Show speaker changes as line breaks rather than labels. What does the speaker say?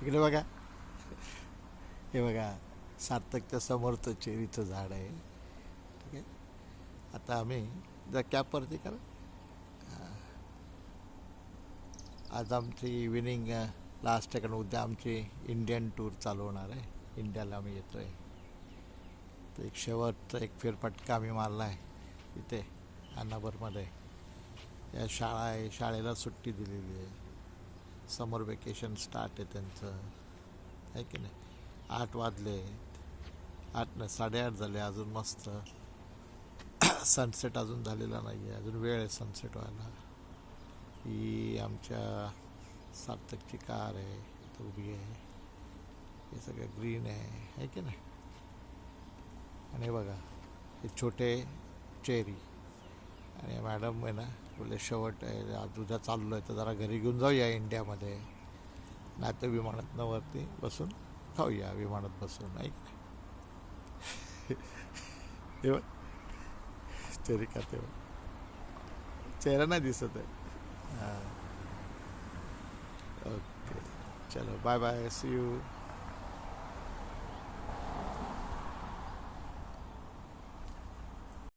इकडे बघा, हे बघा, सार्थकच्या समोरचं चेरीचं झाड आहे. ठीक आहे. आता आम्ही जर कॅपवरती करा. आज आमची इव्हिनिंग लास्ट आहे, कारण उद्या आमची इंडियन टूर चालू होणार आहे. इंडियाला आम्ही येतो आहे. तर एक शेवटचा एक फेरफटका आम्ही मारला आहे इथे अन्नावरमध्ये. या शाळा आहे, शाळेला सुट्टी दिलेली आहे. समर वेकेशन स्टार्ट आहे त्यांचं, आहे की नाही. 8 वाजले, 8 नाही 8:30 झाले. अजून मस्त सनसेट अजून झालेला नाही आहे, अजून वेळ आहे सनसेट व्हायला. ही आमच्या सार्थकची कार आहे, इथं उभी आहे. हे सगळं ग्रीन आहे की नाही. आणि बघा हे छोटे चेरी. आणि मॅडम आहे ना, बोले शेवट आहे आज उद्या चाललो आहे तर जरा घरी घेऊन जाऊया इंडियामध्ये, नाही तर विमानातनं वरती बसून खाऊया विमानात बसून, ऐक नाही. हे बघ चेरी खाते बघ. चेहरा नाही दिसत आहे. हां, ओके, चलो बाय बाय, सी यू.